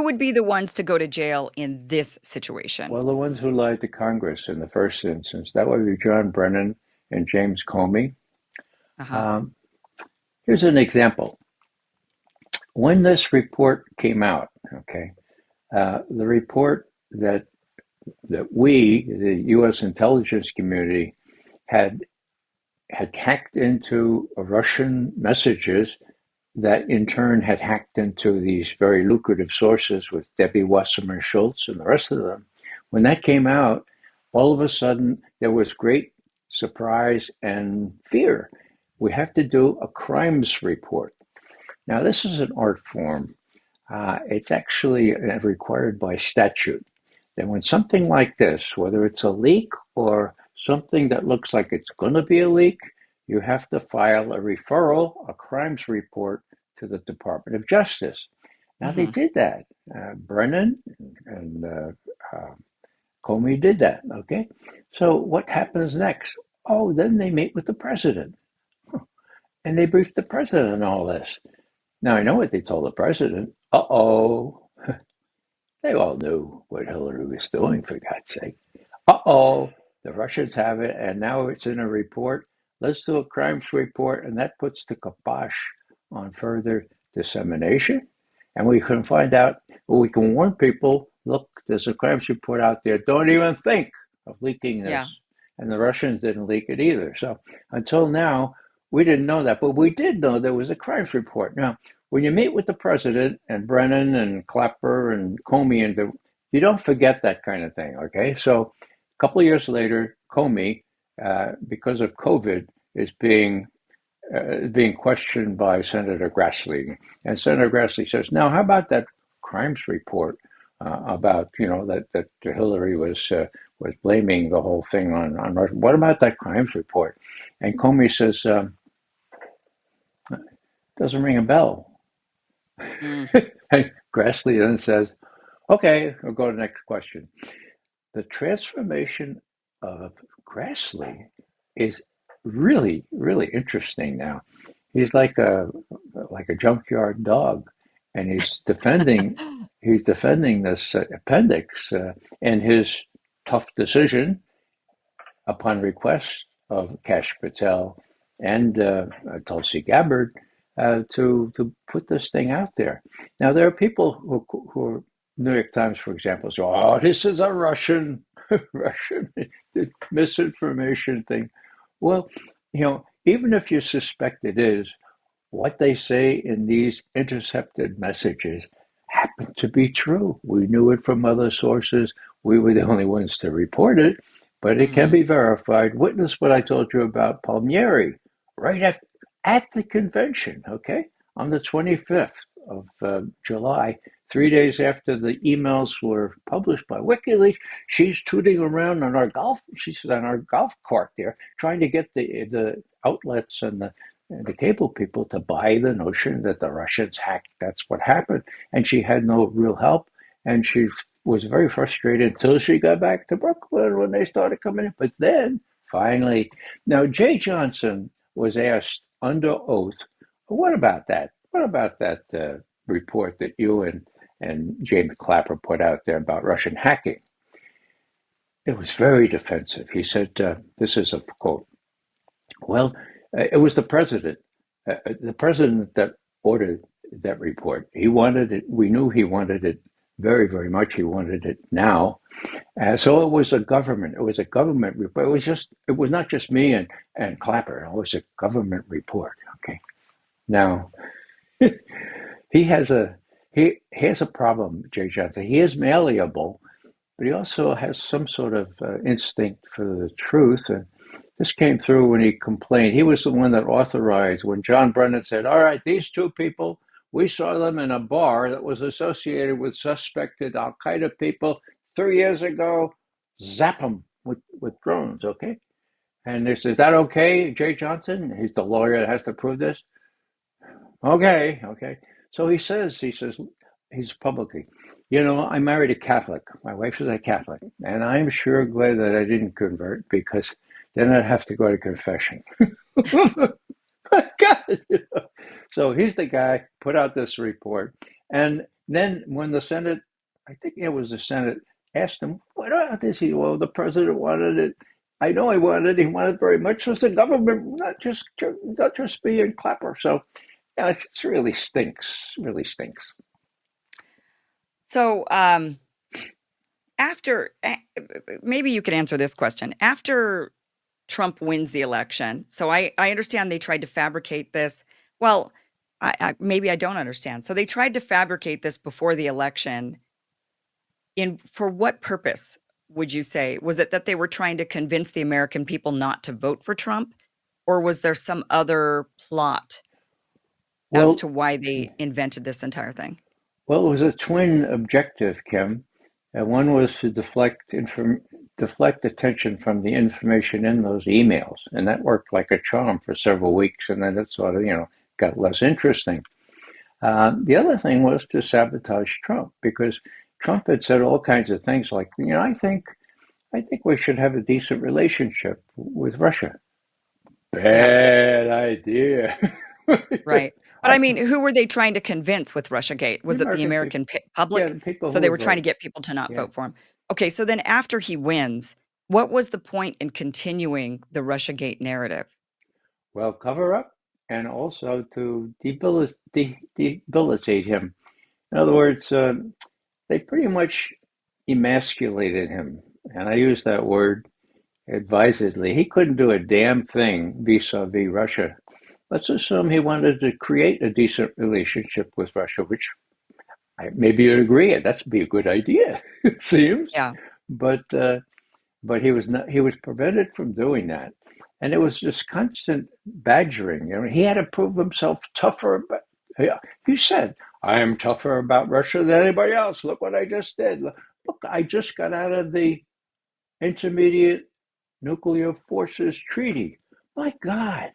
would be the ones to go to jail in this situation? Well, the ones who lied to Congress in the first instance, that would be John Brennan and James Comey. Uh-huh. Um, Here's an example. When this report came out, okay, the report that we, the U.S. intelligence community, had hacked into Russian messages that in turn had hacked into these very lucrative sources with Debbie Wasserman Schultz and the rest of them. When that came out, all of a sudden there was great surprise and fear. We have to do a crimes report. Now, this is an art form. It's actually required by statute. Then when something like this, whether it's a leak or something that looks like it's going to be a leak, you have to file a referral, a crimes report to the Department of Justice. Now they Hmm. did that. Brennan and Comey did that. Okay, so what happens next? Oh, then they meet with the president, and they brief the president on all this. Now I know what they told the president. Uh-oh, they all knew what Hillary was doing, for God's sake. Uh-oh, the Russians have it, and now it's in a report. Let's do a crimes report, and that puts the kibosh on further dissemination. And we can find out, well, we can warn people, look, there's a crimes report out there. Don't even think of leaking this. Yeah. And the Russians didn't leak it either. So until now, we didn't know that, but we did know there was a crimes report. Now, when you meet with the president and Brennan and Clapper and Comey, you don't forget that kind of thing, okay? So a couple of years later, Comey, because of COVID, is being questioned by Senator Grassley, and Senator Grassley says, "Now, how about that crimes report about that Hillary was blaming the whole thing on Russia? What about that crimes report?" And Comey says, "Doesn't ring a bell." Mm. And Grassley then says, "Okay, we'll go to the next question." The transformation of Grassley is really, really interesting now. He's like a junkyard dog, and he's defending this appendix and his tough decision upon request of Kash Patel and Tulsi Gabbard to put this thing out there. Now there are people who are New York Times, for example, say, "Oh, this is a Russian Russian misinformation thing." Well, even if you suspect it is, what they say in these intercepted messages happened to be true. We knew it from other sources. We were the only ones to report it, but it can Hmm. be verified. Witness what I told you about Palmieri right at the convention, okay, on the 25th of July, 3 days after the emails were published by WikiLeaks. She's tooting around on she's on our golf cart there, trying to get the outlets and the cable people to buy the notion that the Russians hacked. That's what happened. And she had no real help. And she was very frustrated until she got back to Brooklyn when they started coming in. But then finally, now Jay Johnson was asked under oath, what about that? What about that report that you and James Clapper put out there about Russian hacking? It was very defensive. He said, this is a quote, well, it was the president that ordered that report. He wanted it. We knew he wanted it very, very much. He wanted it now. So it was a government. It was a government report. It was not just me and Clapper. It was a government report. Okay. Now he has a he has a problem, Jay Johnson. He is malleable, but he also has some sort of instinct for the truth. And this came through when he complained. He was the one that authorized when John Brennan said, "All right, these two people, we saw them in a bar that was associated with suspected Al Qaeda people 3 years ago. Zap them with drones, okay?" And they said, "Is that okay, Jay Johnson?" He's the lawyer that has to prove this. Okay, okay. So he says, he's publicly, I married a Catholic. My wife is a Catholic, and I'm sure glad that I didn't convert because then I'd have to go to confession. God, So he's the guy put out this report, and then when the Senate, I think it was the Senate, asked him, "What about this?" He, well, the president wanted it. I know he wanted it. He wanted it very much. Was the government not just being clapper? So yeah, it really stinks. Really stinks. So, after maybe you could answer this question. After Trump wins the election, so I understand they tried to fabricate this. Well, maybe I don't understand. So they tried to fabricate this before the election. In for what purpose would you say? Was it that they were trying to convince the American people not to vote for Trump, or was there some other plot as Well, to why they invented this entire thing? Well, it was a twin objective, Kim. One was to deflect attention from the information in those emails, and that worked like a charm for several weeks, and then it sort of, got less interesting. The other thing was to sabotage Trump because Trump had said all kinds of things like, I think we should have a decent relationship with Russia. Yeah. Bad idea. Right. But I I mean, who were they trying to convince with Russiagate? The Was it the American people, American yeah, public? the people So who they would were trying to vote, get people to not yeah. vote for him. Okay, so then after he wins, what was the point in continuing the Russiagate narrative? Well, cover up and also to debilitate him. In other words, they pretty much emasculated him. And I use that word advisedly. He couldn't do a damn thing vis-a-vis Russia. Let's assume he wanted to create a decent relationship with Russia, which maybe you'd agree that'd be a good idea, it seems. Yeah. But he was not. He was prevented from doing that, and it was just constant badgering. He had to prove himself tougher. But he said, "I am tougher about Russia than anybody else. Look what I just did. Look, I just got out of the Intermediate Nuclear Forces Treaty. My God,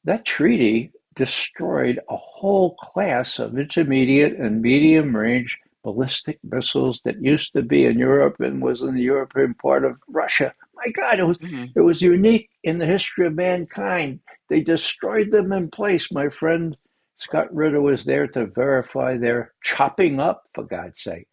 that treaty destroyed a whole class of intermediate and medium range ballistic missiles that used to be in Europe and was in the European part of Russia. My God, it was Mhm. it was unique in the history of mankind. They destroyed them in place. My friend Scott Ritter was there to verify their chopping up, for God's sake.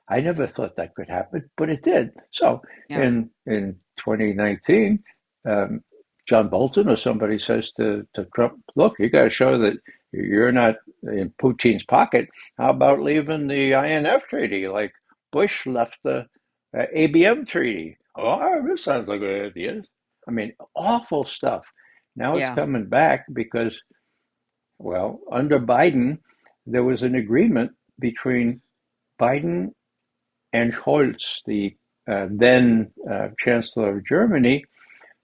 I never thought that could happen, but it did. So Yeah. in 2019, um, John Bolton or somebody says to Trump, look, you got to show that you're not in Putin's pocket. How about leaving the INF treaty like Bush left the ABM treaty? Oh, this sounds like a good idea. I mean, awful stuff. Now it's Yeah. coming back because, well, under Biden, there was an agreement between Biden and Scholz, the then Chancellor of Germany,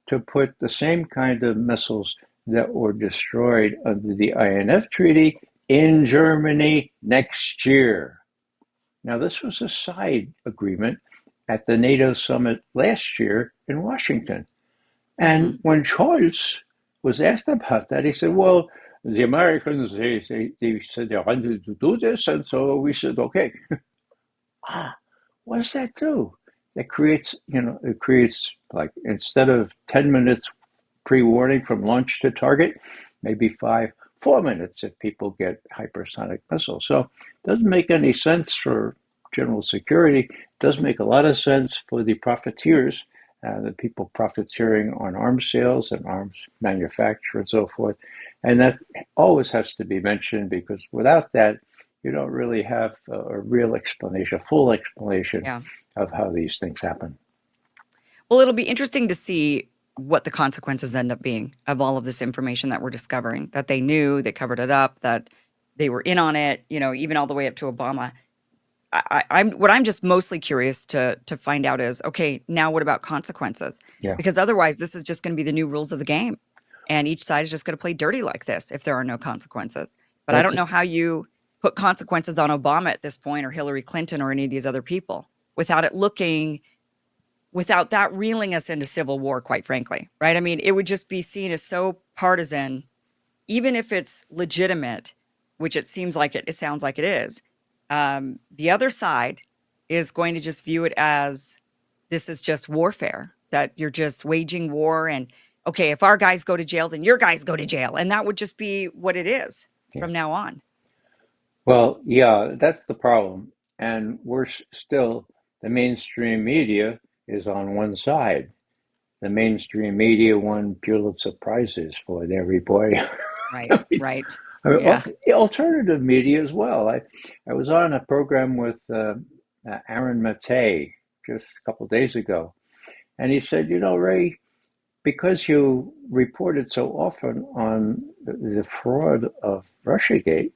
to put the same kind of missiles that were destroyed under the INF Treaty in Germany next year. Now, this was a side agreement at the NATO summit last year in Washington. Mhm. And when Scholz was asked about that, he said, well, the Americans, they said they wanted to do this, and so we said, okay. Ah, what does that do? It creates like instead of 10 minutes pre-warning from launch to target, maybe 4 minutes if people get hypersonic missiles. So it doesn't make any sense for general security. It does make a lot of sense for the profiteers, the people profiteering on arms sales and arms manufacture and so forth. And that always has to be mentioned because without that, you don't really have a real explanation, a full explanation Yeah. of how these things happen. Well, it'll be interesting to see what the consequences end up being of all of this information that we're discovering, that they knew, they covered it up, that they were in on it, even all the way up to Obama. I'm just mostly curious to find out is, okay, now what about consequences? Yeah. Because otherwise, this is just going to be the new rules of the game, and each side is just going to play dirty like this if there are no consequences. But I That's don't know how you put consequences on Obama at this point, or Hillary Clinton, or any of these other people, without it looking, without that reeling us into civil war. Quite frankly, right? I mean, it would just be seen as so partisan, even if it's legitimate, which it seems like it sounds like it is. The other side is going to just view it as this is just warfare, that you're just waging war. And okay, if our guys go to jail, then your guys go to jail. And that would just be what it is yeah. from now on. Well, yeah, that's the problem. And still, the mainstream media is on one side. The mainstream media won Pulitzer Prizes for their reporting. Right, I mean, right. well, Yeah. alternative media as well. I was on a program with Aaron Maté just a couple of days ago, and he said, you know, Ray, because you reported so often on the fraud of Russiagate,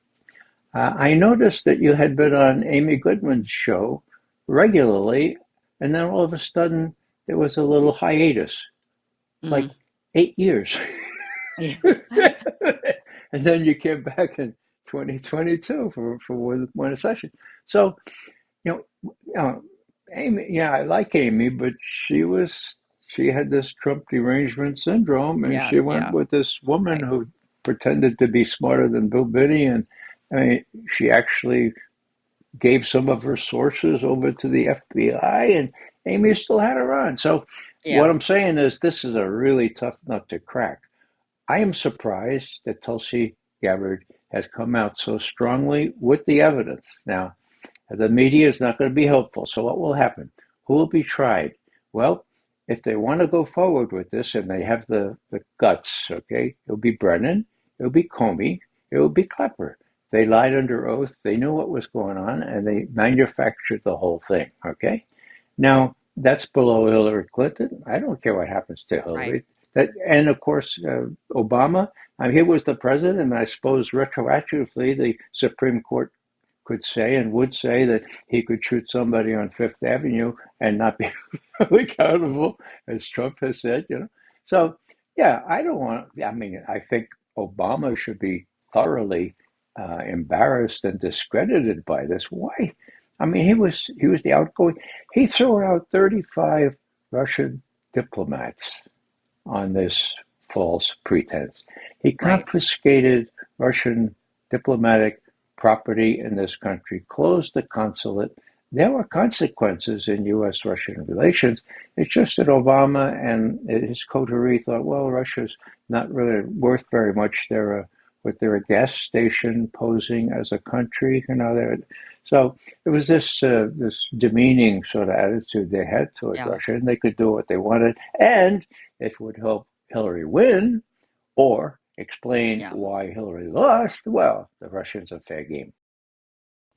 I noticed that you had been on Amy Goodman's show regularly, and then all of a sudden there was a little hiatus, like Mm, 8 years. yeah. And then you came back in 2022 for one session. So, you Amy, yeah, I like Amy, but she had this Trump derangement syndrome, and Yeah, she went yeah. with this woman Right. who pretended to be smarter than Bill Binney, and I mean, she actually gave some of her sources over to the FBI, and Amy still had her on. So, what Yeah. I'm saying is, this is a really tough nut to crack. I am surprised that Tulsi Gabbard has come out so strongly with the evidence. Now, the media is not going to be helpful. So what will happen? Who will be tried? Well, if they want to go forward with this and they have the guts, okay, it'll be Brennan, it'll be Comey, it will be Klepper. They lied under oath. They knew what was going on and they manufactured the whole thing, okay? Now, that's below Hillary Clinton. I don't care what happens to Right. Hillary. And of course, Obama. I mean, he was the president, and I suppose retroactively, the Supreme Court could say and would say that he could shoot somebody on Fifth Avenue and not be accountable, as Trump has said. So yeah, I don't want. I mean, I think Obama should be thoroughly embarrassed and discredited by this. Why? I mean, he was the outgoing. He threw out 35 Russian diplomats on this false pretense. He Right. confiscated Russian diplomatic property in this country, closed the consulate. There were consequences in U.S. Russian relations. It's just that Obama and his coterie thought, well, Russia's not really worth very much. They're a gas station posing as a country, so it was this demeaning sort of attitude they had toward Yeah. Russia, and they could do what they wanted, and it would help Hillary win or explain Yeah. why Hillary lost. Well, the Russians are fair game.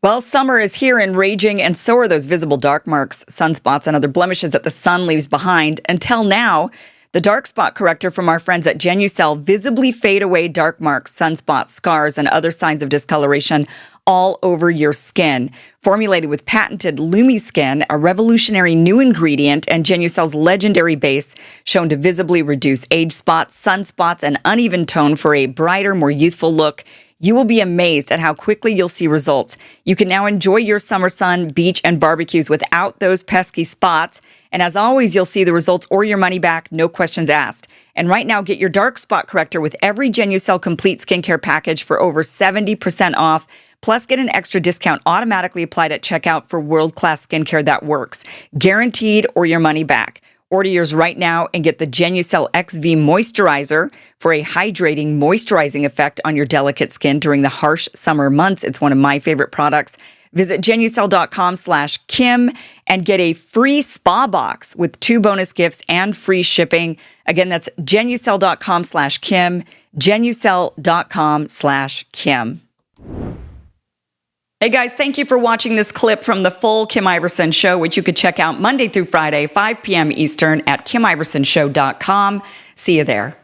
Well, summer is here and raging, and so are those visible dark marks, sunspots, and other blemishes that the sun leaves behind. Until now, the dark spot corrector from our friends at Genucel visibly fade away dark marks, sunspots, scars, and other signs of discoloration all over your skin. Formulated with patented LumiSkin, a revolutionary new ingredient, and Genucel's legendary base, shown to visibly reduce age spots, sunspots, and uneven tone for a brighter, more youthful look. You will be amazed at how quickly you'll see results. You can now enjoy your summer sun, beach, and barbecues without those pesky spots. And as always, you'll see the results or your money back, no questions asked. And right now, get your dark spot corrector with every Genucel Complete Skincare package for over 70% off. Plus, get an extra discount automatically applied at checkout for world-class skincare that works. Guaranteed or your money back. Order yours right now and get the Genucel XV Moisturizer for a hydrating, moisturizing effect on your delicate skin during the harsh summer months. It's one of my favorite products. Visit Genucel.com/Kim and get a free spa box with 2 bonus gifts and free shipping. Again, that's Genucel.com/Kim, Genucel.com/Kim. Hey guys, thank you for watching this clip from the full Kim Iverson Show, which you could check out Monday through Friday, 5 p.m. Eastern at KimIversonShow.com. See you there.